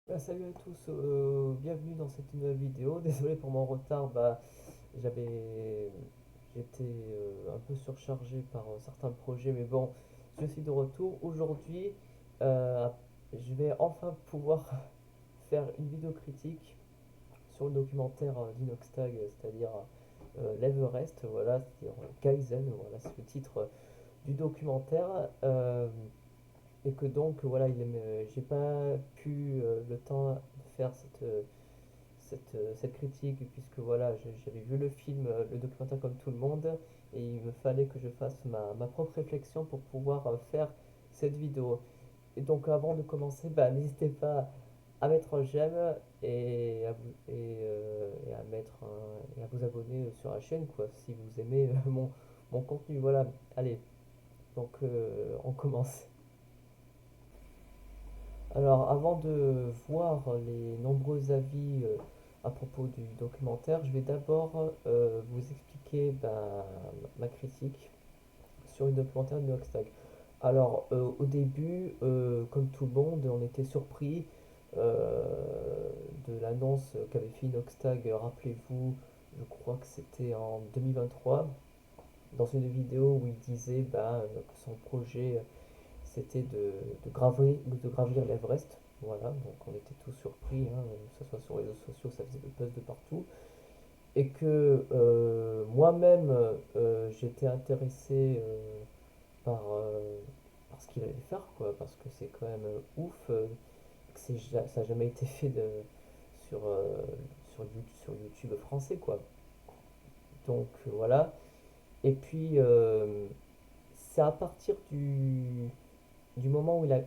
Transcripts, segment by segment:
Salut à tous, bienvenue dans cette nouvelle vidéo. Désolé pour mon retard, j'avais j'étais un peu surchargé par certains projets, mais bon, je suis de retour. Aujourd'hui, euh, je vais enfin pouvoir faire une vidéo critique sur le documentaire d'Inoxtag, c'est-à-dire l'Everest, voilà, c'est-à-dire Kaizen, voilà, c'est le titre du documentaire. Et que donc voilà, j'ai pas pu le temps de faire cette critique puisque voilà, j'avais vu le film, le documentaire comme tout le monde et il me fallait que je fasse ma propre réflexion pour pouvoir faire cette vidéo. Et donc avant de commencer, n'hésitez pas à mettre un j'aime et à et à vous abonner sur la chaîne quoi si vous aimez mon contenu. Voilà, allez, donc on commence. Alors, avant de voir les nombreux avis à propos du documentaire, je vais d'abord vous expliquer ma critique sur le documentaire de Noxtag. Alors, au début, comme tout le monde, on était surpris euh, de l'annonce qu'avait fait Noxtag. Rappelez-vous, je crois que c'était en 2023, dans une vidéo où il disait que son projet c'était de gravir l'Everest. Voilà, donc on était tous surpris, hein, que ce soit sur les réseaux sociaux, ça faisait des buzz de partout. Et que moi-même, j'étais intéressé par ce qu'il allait faire, quoi, parce que c'est quand même ouf, que ça n'a jamais été fait sur, euh, sur YouTube français, quoi. Donc voilà. Et puis, c'est à partir du moment où il a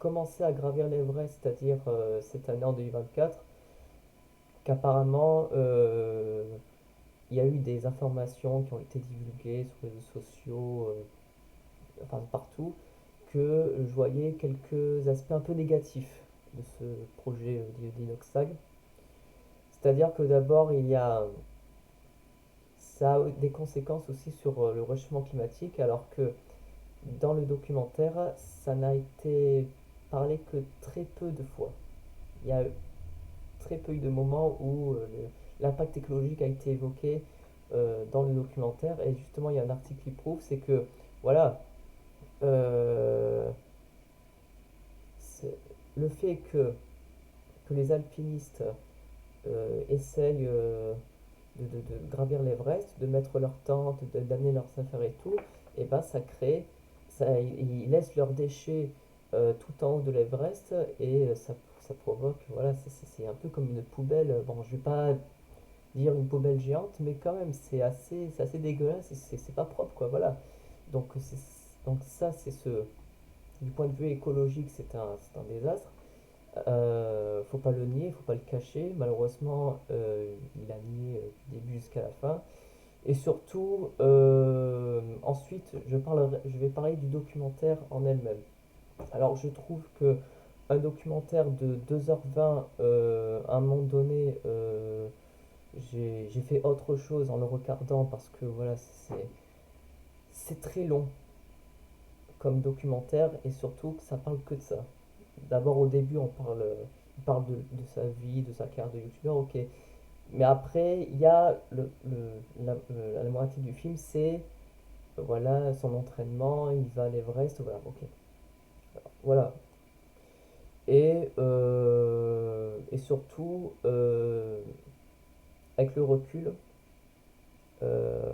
commencé à gravir l'Everest, c'est-à-dire cette année en 2024, qu'apparemment il y a eu des informations qui ont été divulguées sur les réseaux sociaux, enfin partout, que je voyais quelques aspects un peu négatifs de ce projet d'Inoxtag. C'est-à-dire que d'abord, ça a des conséquences aussi sur le réchauffement climatique, alors que dans le documentaire, ça n'a été parlé que très peu de fois. Il y a très peu eu de moments où l'impact écologique a été évoqué dans le documentaire. Et justement, il y a un article qui prouve, c'est que, voilà, euh, c'est- le fait que les alpinistes essayent de gravir l'Everest, de mettre leur tente, d'amener leurs affaires et tout, et ben ça crée, ils laissent leurs déchets tout en haut de l'Everest et ça provoque, voilà, c'est un peu comme une poubelle. Bon, je vais pas dire une poubelle géante, mais quand même, c'est assez dégueulasse, et c'est pas propre, quoi, voilà. Donc, donc ça, du point de vue écologique, c'est un désastre. Faut pas le nier, faut pas le cacher. Malheureusement, il a nié du début jusqu'à la fin. Et surtout, ensuite, je vais parler du documentaire en elle-même. Alors, je trouve que un documentaire de 2h20, à un moment donné, j'ai fait autre chose en le regardant parce que voilà, c'est très long comme documentaire et surtout que ça parle que de ça. D'abord au début il parle de sa vie, de sa carrière de youtubeur, ok. Mais après il y a la moitié du film, c'est voilà son entraînement, il va à l'Everest, voilà, ok. Voilà. Et surtout, avec le recul,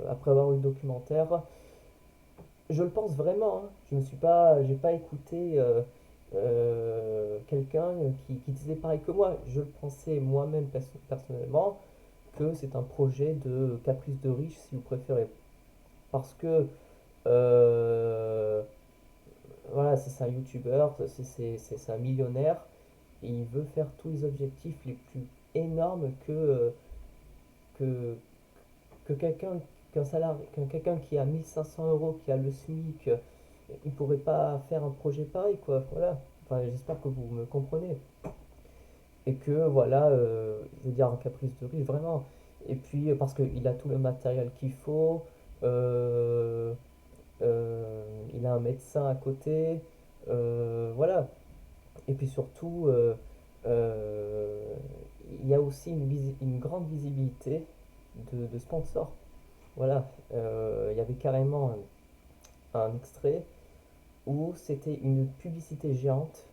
après avoir eu le documentaire, je le pense vraiment, hein. J'ai pas écouté quelqu'un qui disait pareil que moi. Je le pensais moi-même personnellement que c'est un projet de caprice de riche, si vous préférez. Parce que euh, voilà, c'est un youtubeur, c'est un millionnaire, et il veut faire tous les objectifs les plus énormes que, que quelqu'un quelqu'un qui a 1 500 euros, qui a le SMIC, il pourrait pas faire un projet pareil, quoi. Voilà. Enfin, j'espère que vous me comprenez. Et que, voilà, je veux dire, un caprice de riche, vraiment. Et puis, parce qu'il a tout le matériel qu'il faut, euh, il a un médecin à côté, voilà. Et puis surtout, euh, il y a aussi une grande visibilité de sponsors. Voilà, il y avait carrément un extrait où c'était une publicité géante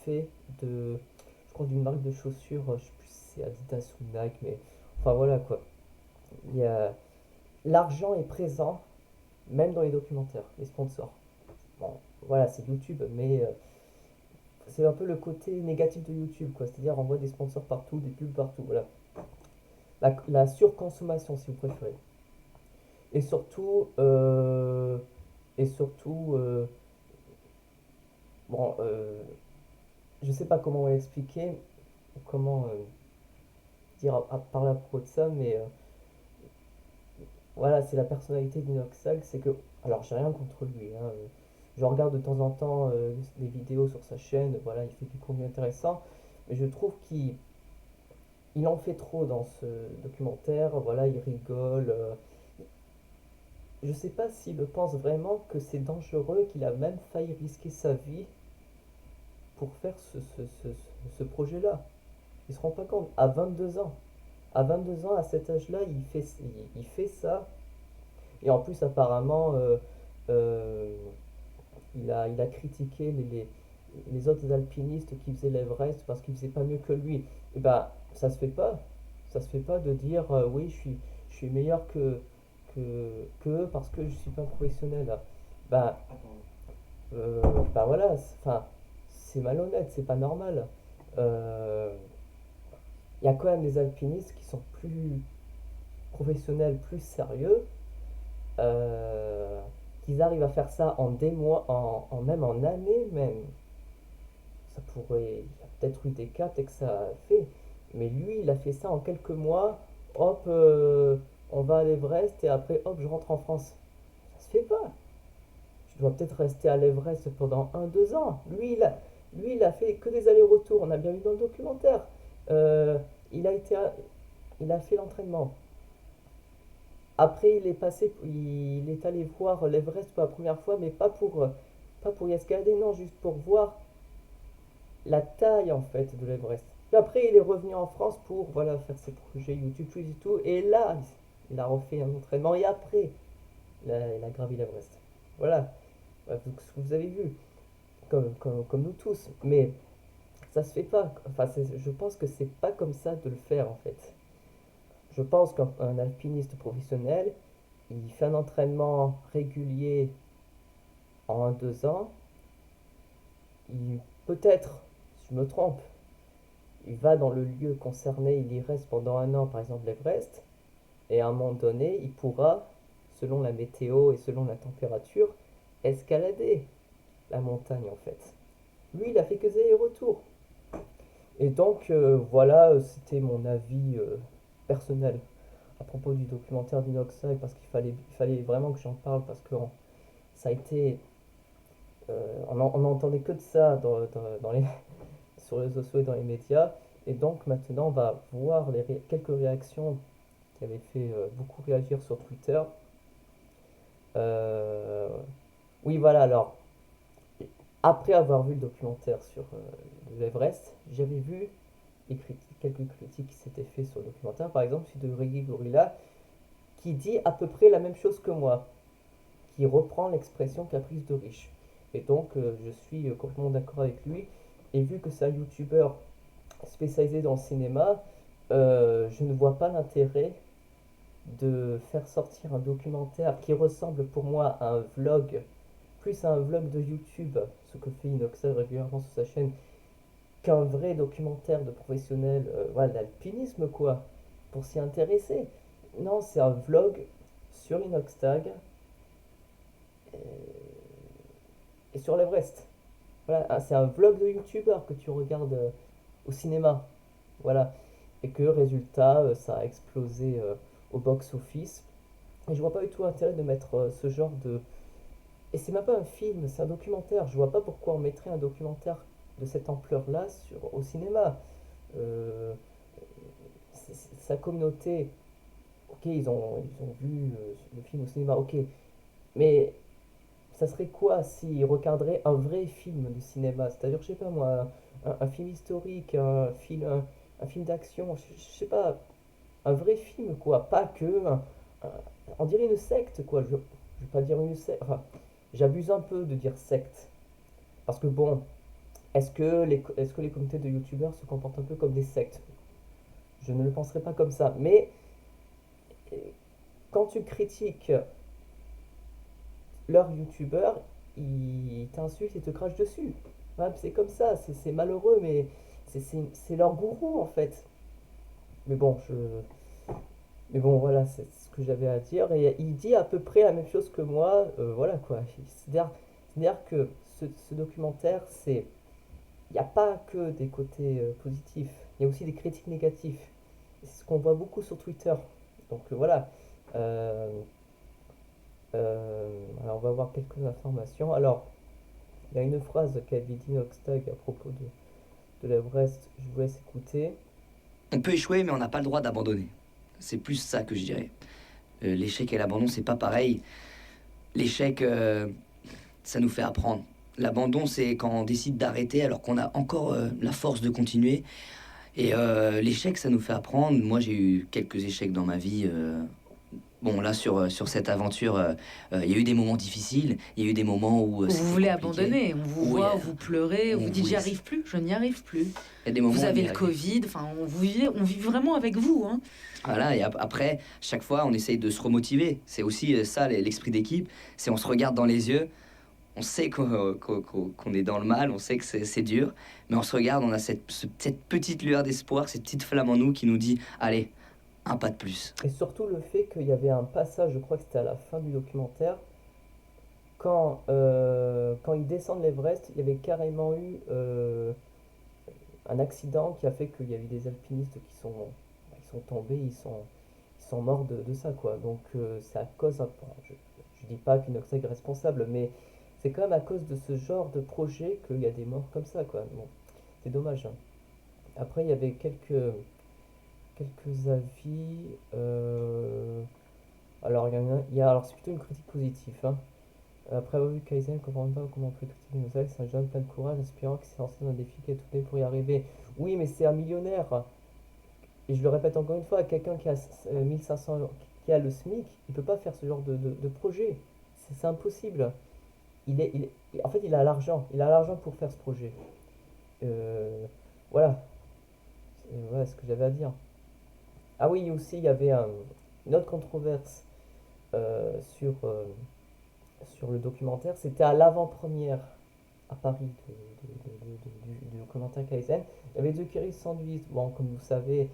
fait de, je crois, d'une marque de chaussures, je sais plus si c'est Adidas ou Nike, mais enfin voilà quoi. Il y a, l'argent est présent même dans les documentaires, les sponsors. Bon, voilà, c'est YouTube, mais c'est un peu le côté négatif de YouTube, quoi. C'est-à-dire, on voit des sponsors partout, des pubs partout, voilà. La surconsommation, si vous préférez. Et surtout, et surtout, bon, je sais pas comment l'expliquer, comment dire parler à propos de ça, mais voilà, c'est la personnalité d'Inoxag, c'est que, alors j'ai rien contre lui, hein, je regarde de temps en temps des vidéos sur sa chaîne, voilà, il fait du contenu intéressant, mais je trouve qu'il en fait trop dans ce documentaire, voilà, il rigole, je sais pas s'il pense vraiment que c'est dangereux, qu'il a même failli risquer sa vie pour faire ce projet-là. Il se rend pas compte, à 22 ans. À 22 ans, à cet âge-là, il fait ça. Et en plus, apparemment, euh, il a critiqué les autres alpinistes qui faisaient l'Everest parce qu'ils faisaient pas mieux que lui. Et ben, ça se fait pas. Ça se fait pas de dire oui, je suis meilleur que eux parce que je suis pas professionnel. Ben, euh, ben voilà, enfin, c'est malhonnête, c'est pas normal. Euh, Il y a quand même des alpinistes qui sont plus professionnels, plus sérieux, euh, qu'ils arrivent à faire ça en des mois, même en années même. Ça pourrait, il y a peut-être eu des cas, peut-être que ça a fait, mais lui, il a fait ça en quelques mois. Hop, on va à l'Everest et après, hop, je rentre en France. Ça se fait pas. Je dois peut-être rester à l'Everest pendant 1, 2 ans. Lui, il a fait que des allers-retours. On a bien vu dans le documentaire. Euh, il a été, il a fait l'entraînement. Après, il est allé voir l'Everest pour la première fois, mais pas pour y escalader, non, juste pour voir la taille en fait de l'Everest. Puis après, il est revenu en France pour voilà, faire ses projets YouTube plus et tout. Et là, il a refait un entraînement et après, il a gravi l'Everest. Voilà, ce que vous avez vu, comme nous tous. Mais ça se fait pas. Enfin, je pense que c'est pas comme ça de le faire en fait. Je pense qu'un alpiniste professionnel, il fait un entraînement régulier en 1, 2 ans. Peut-être, si je me trompe, il va dans le lieu concerné, il y reste pendant 1 an, par exemple l'Everest, et à un moment donné, il pourra, selon la météo et selon la température, escalader la montagne en fait. Lui, il a fait que des allers-retours. Et donc, voilà, c'était mon avis personnel à propos du documentaire d'Inoxide, parce il fallait vraiment que j'en parle, parce que ça a été... on n'entendait que de ça dans les, sur les réseaux sociaux et dans les médias. Et donc maintenant, on va voir quelques réactions qui avaient fait beaucoup réagir sur Twitter. Euh, oui, voilà, alors, après avoir vu le documentaire sur l'Everest, j'avais vu quelques critiques qui s'étaient faites sur le documentaire, par exemple celui de Reggie Gorilla, qui dit à peu près la même chose que moi, qui reprend l'expression caprice de riche. Et donc, je suis complètement d'accord avec lui. Et vu que c'est un youtubeur spécialisé dans le cinéma, je ne vois pas l'intérêt de faire sortir un documentaire qui ressemble pour moi à un vlog, plus à un vlog de YouTube, ce que fait Inoxel régulièrement sur sa chaîne, qu'un vrai documentaire de professionnel, voilà, d'alpinisme quoi, pour s'y intéresser. Non, c'est un vlog sur Inoxtag et sur l'Everest. Voilà, c'est un vlog de youtubeur que tu regardes au cinéma. Voilà. Et que résultat, ça a explosé au box-office. Et je vois pas du tout l'intérêt de mettre ce genre de... Et c'est même pas un film, c'est un documentaire. Je vois pas pourquoi on mettrait un documentaire de cette ampleur-là au cinéma. Euh, Sa communauté, ok, ils ont vu le film au cinéma, ok. Mais ça serait quoi s'ils regarderaient un vrai film de cinéma? C'est-à-dire, je sais pas moi, un film historique, un film d'action, je sais pas, un vrai film quoi, pas que. Un- on dirait une secte quoi, je vais pas dire une secte, enfin, j'abuse un peu de dire secte. Parce que bon, est-ce que les communautés de youtubeurs se comportent un peu comme des sectes? Je ne le penserais pas comme ça, mais euh, quand tu critiques leur youtubeur, ils t'insultent et te crachent dessus. Ouais, c'est comme ça, c'est malheureux, mais c'est leur gourou en fait. Mais bon, mais bon, voilà, c'est ce que j'avais à dire. Et il dit à peu près la même chose que moi. Voilà quoi. C'est-à-dire que ce documentaire, il n'y a pas que des côtés positifs, il y a aussi des critiques négatives. C'est ce qu'on voit beaucoup sur Twitter. Donc voilà. Euh, alors on va voir quelques informations. Alors, il y a une phrase qu'avait dit Noxtag à propos de l'Everest, je vous laisse écouter. On peut échouer, mais on n'a pas le droit d'abandonner. C'est plus ça que je dirais. L'échec et l'abandon, c'est pas pareil. L'échec, ça nous fait apprendre. L'abandon, c'est quand on décide d'arrêter alors qu'on a encore la force de continuer. Et l'échec, ça nous fait apprendre. Moi, j'ai eu quelques échecs dans ma vie. Bon, là, sur cette aventure, il y a eu des moments difficiles. Il y a eu des moments où Vous c'était voulez compliqué. abandonner, on vous Où voit, vous pleurez, on vous dites j'y voulait... arrive plus, je n'y arrive plus. Il y a des moments Vous où on avez y le arrivait. Covid, enfin on vit vraiment avec vous. Hein. Voilà, et après, chaque fois, on essaye de se remotiver. C'est aussi ça, l'esprit d'équipe. C'est on se regarde dans les yeux, on sait qu'on est dans le mal, on sait que c'est dur, mais on se regarde, on a cette petite lueur d'espoir, cette petite flamme en nous qui nous dit, allez, un pas de plus. Et surtout le fait qu'il y avait un passage, je crois que c'était à la fin du documentaire, quand ils descendent l'Everest, il y avait carrément eu un accident qui a fait qu'il y a eu des alpinistes qui sont tombés, ils sont morts de ça, quoi. Donc c'est à cause, bon, je dis pas qu'Inoxtag est responsable, mais c'est quand même à cause de ce genre de projet qu'il y a des morts comme ça, quoi. Bon, c'est dommage, hein. Après, il y avait quelques avis. Alors, alors c'est plutôt une critique positive, hein. Après avoir vu Kaizen, comprend pas comment on peut critiquer Inoxtag, c'est un jeune plein de courage, inspirant qui s'est lancé dans un défi qui a tout fait pour y arriver. Oui, mais c'est un millionnaire. Et je le répète encore une fois, quelqu'un qui a 1500 euros, qui a le SMIC, il peut pas faire ce genre de projet. C'est impossible. En fait, il a l'argent. Il a l'argent pour faire ce projet. Euh, voilà. Voilà ce que j'avais à dire. Ah oui, aussi, il y avait une autre controverse sur le documentaire. C'était à l'avant-première à Paris du documentaire Kaizen. Il y avait Zekiri Sandwich. Bon, comme vous savez,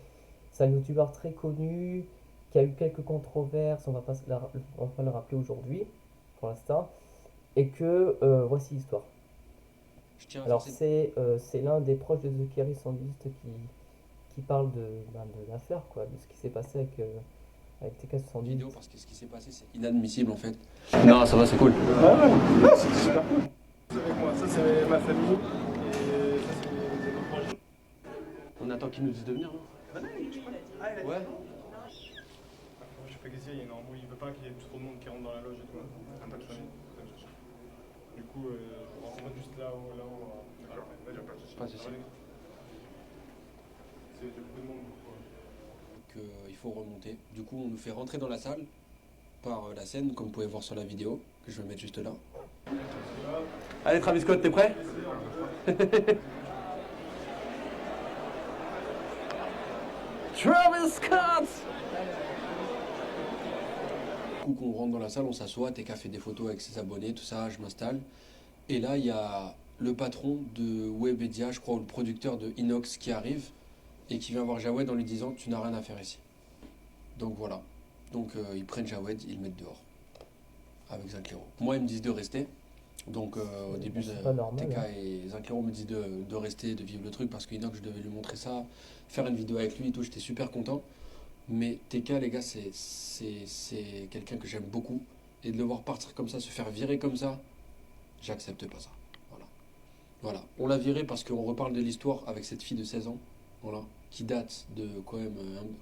c'est un youtubeur très connu qui a eu quelques controverses. On va pas le rappeler aujourd'hui, pour l'instant. Et que voici l'histoire. Alors, c'est l'un des proches de Zekiri Sandwich qui parle de l'affaire, quoi, de ce qui s'est passé avec TK78. Vidéo parce que ce qui s'est passé c'est inadmissible en fait. Non, ça va, c'est cool. Ouais, c'est super cool. Avec moi, ça c'est ma famille et ça c'est mon projet. On attend qu'ils nous disent de venir, non? Ouais. Je sais pas qu'est-ce qu'il y a une embrouille, il veut pas qu'il y ait trop de monde qui rentre dans la loge et tout. Un pas de famille. Du coup, renseigne-moi juste là où. D'accord, Pas de soucis. C'est beaucoup de monde. Il faut remonter. Du coup, on nous fait rentrer dans la salle par la scène, comme vous pouvez voir sur la vidéo, que je vais mettre juste là. Allez, Travis Scott, t'es prêt? Travis Scott! Du coup, qu'on rentre dans la salle, on s'assoit, TK fait des photos avec ses abonnés, tout ça, je m'installe. Et là, il y a le patron de Webedia, je crois, ou le producteur de Inox qui arrive et qui vient voir Jawed en lui disant tu n'as rien à faire ici. Donc voilà. Donc ils prennent Jawed, ils le mettent dehors. Avec Zinclero. Moi, ils me disent de rester. Donc au début, C'est pas normal, TK hein. et Zinclero me disent de rester, de vivre le truc parce que Inox, je devais lui montrer ça, faire une vidéo avec lui et tout, j'étais super content. Mais TK, les gars, c'est quelqu'un que j'aime beaucoup. Et de le voir partir comme ça, se faire virer comme ça, j'accepte pas ça. Voilà. Voilà. On l'a viré parce qu'on reparle de l'histoire avec cette fille de 16 ans. Voilà. Qui date de quand même,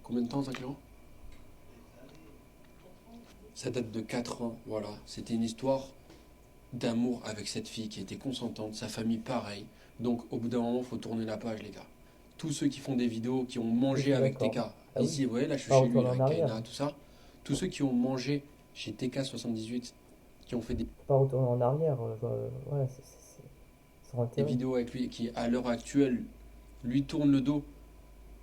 combien de temps, Zinclero? Ça date de 4 ans, voilà. C'était une histoire d'amour avec cette fille qui était consentante, sa famille pareil. Donc au bout d'un moment, il faut tourner la page, les gars. Tous ceux qui font des vidéos, qui ont Je mangé suis avec d'accord. TK, Ah oui, ici, vous voyez, là je suis pas chez lui, retourner là, en avec arrière. Kaina, tout ça. Tous ceux qui ont mangé chez TK78, qui ont fait Faut pas retourner en arrière. Ouais, c'est sans des intérêt. vidéos avec lui, qui à l'heure actuelle lui tournent le dos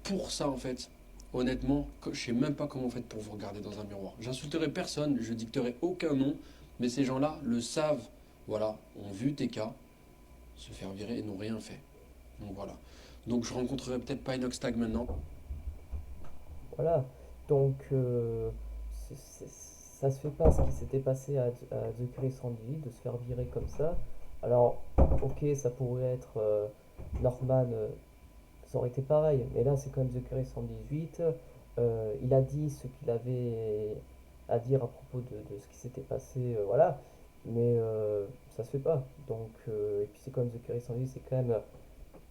pour ça en fait. Honnêtement, je sais même pas comment vous faites pour vous regarder dans un miroir. J'insulterai personne, je dicterai aucun nom, mais ces gens-là le savent. Voilà, ont vu TK se faire virer et n'ont rien fait. Donc voilà. Donc je rencontrerai peut-être pas Inoxtag maintenant. Voilà. Donc, ça se fait pas ce qui s'était passé à The Curry 118 de se faire virer comme ça. Alors, ok, ça pourrait être Norman, ça aurait été pareil. Mais là, c'est quand même The Curry 118. Il a dit ce qu'il avait à dire à propos de ce qui s'était passé, voilà. Mais ça se fait pas. Donc, et puis c'est comme The Curry 118, c'est quand même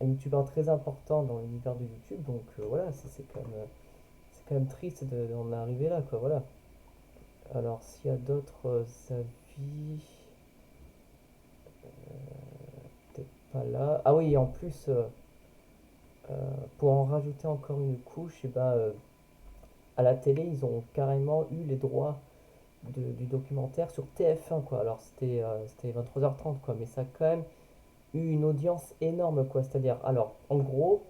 un youtubeur très important dans l'univers de YouTube. Donc voilà, c'est quand même triste d'en arriver là, quoi, voilà. Alors, s'il y a d'autres avis, peut-être pas là. Ah oui, en plus, pour en rajouter encore une couche, et ben, à la télé, ils ont carrément eu les droits du documentaire sur TF1, quoi. Alors, c'était 23h30, quoi, mais ça a quand même eu une audience énorme, quoi. C'est-à-dire, alors, en gros,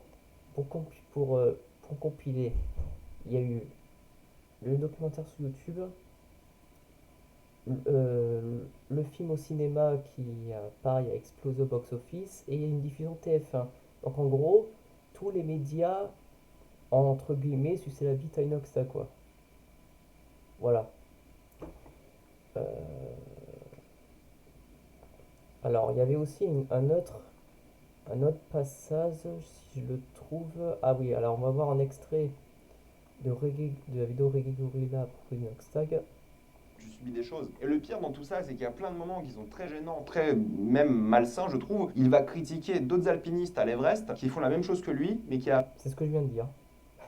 pour compiler, il y a eu le documentaire sur YouTube, le film au cinéma qui, pareil, a explosé au box-office, et une diffusion TF1. Donc en gros, tous les médias, entre guillemets, suçaient la bite à Inoxtag, quoi. Voilà. Euh, alors, il y avait aussi un autre passage, si je le trouve. Ah oui, alors on va voir un extrait de la vidéo Reggae Gorilla pour Inoxtag. Je subis des choses. Et le pire dans tout ça, c'est qu'il y a plein de moments qui sont très gênants, très même malsains, je trouve. Il va critiquer d'autres alpinistes à l'Everest qui font la même chose que lui, mais qui C'est ce que je viens de dire.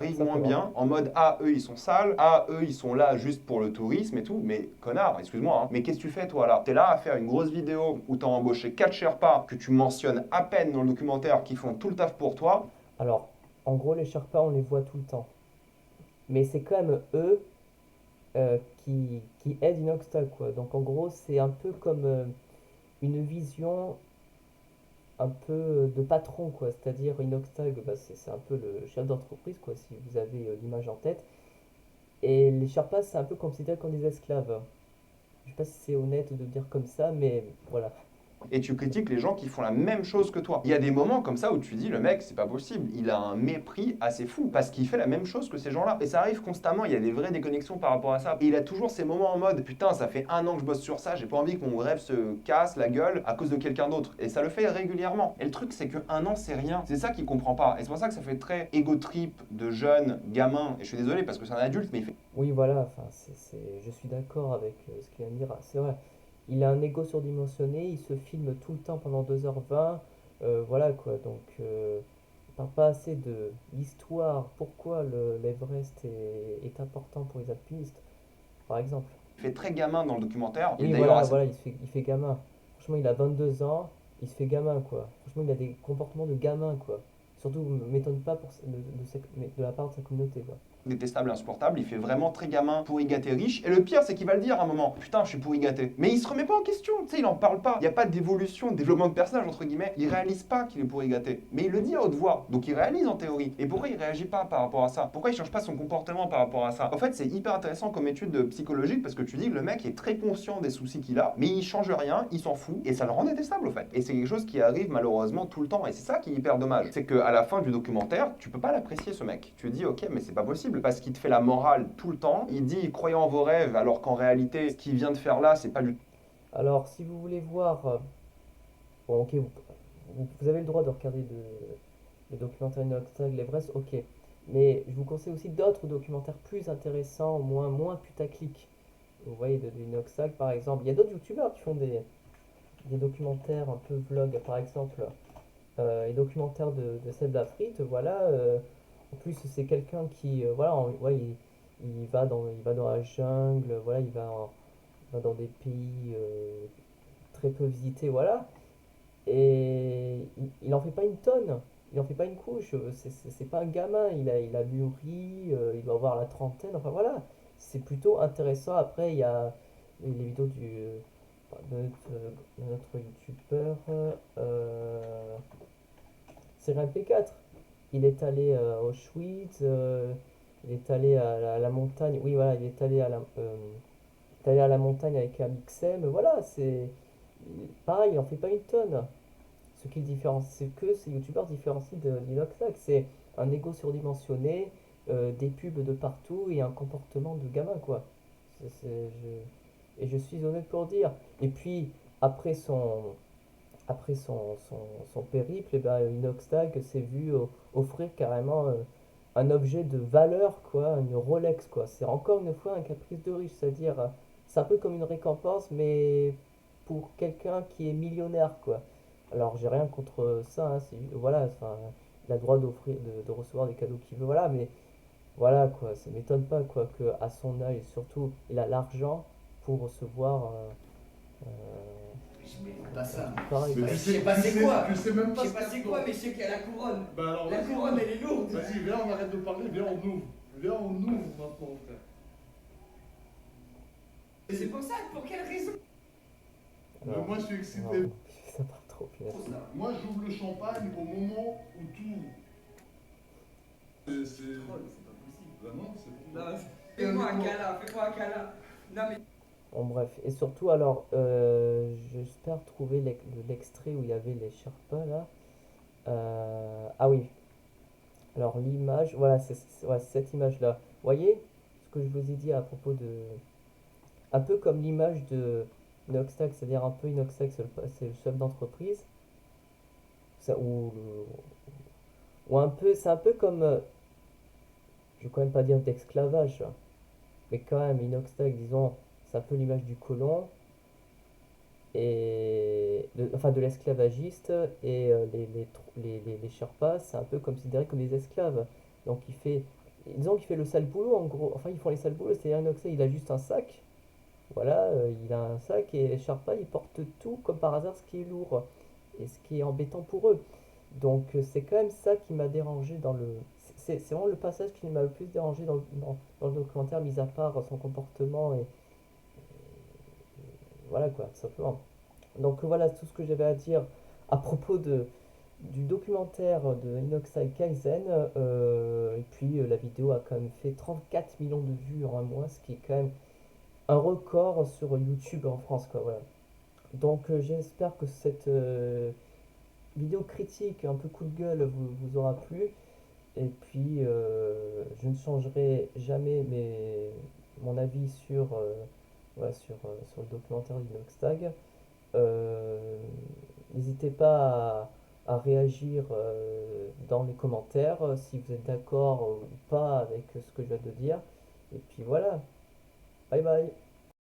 arrivent Ça moins fait bien, en mode ah, eux ils sont sales, ah, eux ils sont là juste pour le tourisme et tout. Mais connard, excuse-moi, hein. Mais qu'est-ce que tu fais toi là? T'es là à faire une grosse vidéo où t'as embauché 4 Sherpas que tu mentionnes à peine dans le documentaire qui font tout le taf pour toi. Alors, en gros, les Sherpas, on les voit tout le temps. Mais c'est quand même eux qui aident Inoxtag, quoi. Donc en gros, c'est un peu comme une vision un peu de patron, quoi. C'est-à-dire Inoxtag, bah, c'est un peu le chef d'entreprise, quoi, si vous avez l'image en tête. Et les Sherpas, c'est un peu considéré comme des esclaves. Je sais pas si c'est honnête de dire comme ça, mais voilà. Et tu critiques les gens qui font la même chose que toi. Il y a des moments comme ça où tu dis, le mec, c'est pas possible. Il a un mépris assez fou parce qu'il fait la même chose que ces gens-là. Et ça arrive constamment, il y a des vraies déconnexions par rapport à ça. Et il a toujours ces moments en mode, putain, ça fait 1 an que je bosse sur ça, j'ai pas envie que mon rêve se casse la gueule à cause de quelqu'un d'autre. Et ça le fait régulièrement. Et le truc, c'est que 1 an, c'est rien. C'est ça qu'il comprend pas. Et c'est pour ça que ça fait très égo trip de jeune gamin. Et je suis désolé parce que c'est un adulte, mais il fait Oui, voilà, enfin, je suis d'accord avec ce qu'il vient de dire. Ah, c'est vrai, il a un ego surdimensionné, il se filme tout le temps pendant 2h20, voilà quoi. Donc, il parle pas assez de l'histoire, pourquoi l'Everest est important pour les alpinistes, par exemple. il fait très gamin dans le documentaire. Et Oui, d'ailleurs, voilà, il fait gamin. Franchement, il a 22 ans, il se fait gamin, quoi. Franchement, il a des comportements de gamin, quoi. Surtout, m'étonne pas de la part de sa communauté, quoi. détestable, insupportable, il fait vraiment très gamin, pourri gâté riche. Et le pire, c'est qu'il va le dire à un moment, putain, je suis pourri gâté. Mais il se remet pas en question, tu sais, il en parle pas. Il n'y a pas d'évolution, de développement de personnage, entre guillemets. Il réalise pas qu'il est pourri gâté. Mais il le dit à haute voix, donc il réalise en théorie. Et pourquoi il réagit pas par rapport à ça? Pourquoi il change pas son comportement par rapport à ça? En fait, c'est hyper intéressant comme étude psychologique parce que tu dis que le mec est très conscient des soucis qu'il a, mais il change rien, il s'en fout, et ça le rend détestable, au fait. Et c'est quelque chose qui arrive malheureusement tout le temps, et c'est ça qui est hyper dommage. C'est qu'à la fin du documentaire, tu peux pas l'apprécier, ce mec. Tu te dis, ok, mais c'est pas possible, parce qu'il te fait la morale tout le temps. Il dit croyez en vos rêves, alors qu'en réalité, ce qu'il vient de faire là, c'est pas du tout. Alors, si vous voulez voir, bon, ok, vous avez le droit de regarder le documentaire Inoxtag, l'Everest, ok. Mais je vous conseille aussi d'autres documentaires plus intéressants, moins putaclic. Vous voyez, de Inoxtag par exemple. Il y a d'autres youtubeurs qui font des documentaires un peu vlog, par exemple, les documentaires de Seb Lafrite, voilà. En plus, c'est quelqu'un qui, voilà, ouais, il va dans la jungle, voilà, il va dans des pays très peu visité, voilà. Et il en fait pas une tonne, il en fait pas une couche, c'est pas un gamin, il a mûri, il doit avoir la trentaine, enfin voilà. C'est plutôt intéressant. Après, il y a les vidéos de notre youtubeur, c'est MP4. Il est allé à Auschwitz, il est allé à la montagne, oui voilà, il est allé à la montagne avec un XM, voilà, pareil, il en fait pas une tonne. Ce qui le différencie, c'est que ces youtubeurs différencient de l'Inoxtag, c'est un ego surdimensionné, des pubs de partout et un comportement de gamin, quoi. Et je suis honnête pour dire. Et puis, après son, son périple, eh ben, Inoxtag s'est vu offrir carrément un objet de valeur, quoi, une Rolex, quoi. C'est encore une fois un caprice de riche, c'est-à-dire, c'est un peu comme une récompense, mais pour quelqu'un qui est millionnaire, quoi. Alors, j'ai rien contre ça, hein, voilà, enfin, il a le droit d'offrir, de recevoir des cadeaux qu'il veut, voilà, mais voilà, quoi, ça m'étonne pas, quoi, que à son âge, surtout, il a l'argent pour recevoir Pas ça. pareil, Mais quoi. tu sais, sais pas c'est quoi. Tu sais même Je pas sais ce pas qu'il y a c'est dedans. quoi, mais je sais qu'il y a la couronne. Bah alors, La vas-y, couronne, elle est lourde. Vas-y, viens, on arrête de parler, viens, on ouvre. Viens, on ouvre maintenant, frère. Et c'est pour ça, pour quelle raison? Alors, Moi, je suis excité. non, ça part trop, punaise. Pour ça. Moi, j'ouvre le champagne au moment où tout. C'est. Bah non, c'est. Non, fais-moi un câlin, fais-moi un câlin. Non mais. Bon, bref, et surtout, alors, j'espère trouver l'extrait où il y avait les Sherpas là. Ah oui, alors l'image, voilà, ouais, c'est cette image-là. Vous voyez ce que je vous ai dit à propos de. Un peu comme l'image de Inoxtag, c'est-à-dire un peu Inoxtag, c'est le chef d'entreprise. Ou un peu, c'est un peu comme. Je vais quand même pas dire d'esclavage, hein, mais quand même, Inoxtag, disons, c'est un peu l'image du colon enfin de l'esclavagiste et les Sherpas, c'est un peu considéré comme des esclaves. Donc disons qu'il fait le sale boulot en gros. Enfin, ils font les sales boulots, c'est-à-dire Inoxtag, il a juste un sac. Voilà, il a un sac et les Sherpas, ils portent tout comme par hasard ce qui est lourd et ce qui est embêtant pour eux. Donc c'est quand même ça qui m'a dérangé dans le. C'est vraiment le passage qui m'a le plus dérangé dans le documentaire, mis à part son comportement et voilà quoi, tout simplement. Donc voilà tout ce que j'avais à dire à propos du documentaire de Inoxai Kaizen. Et puis la vidéo a quand même fait 34 millions de vues en un mois, ce qui est quand même un record sur YouTube en France, quoi, voilà. Donc j'espère que cette vidéo critique, un peu coup de gueule, vous aura plu. Et puis je ne changerai jamais mon avis voilà, sur le documentaire d'Inoxtag. N'hésitez pas à réagir dans les commentaires si vous êtes d'accord ou pas avec ce que je viens de dire. Et puis voilà, bye bye.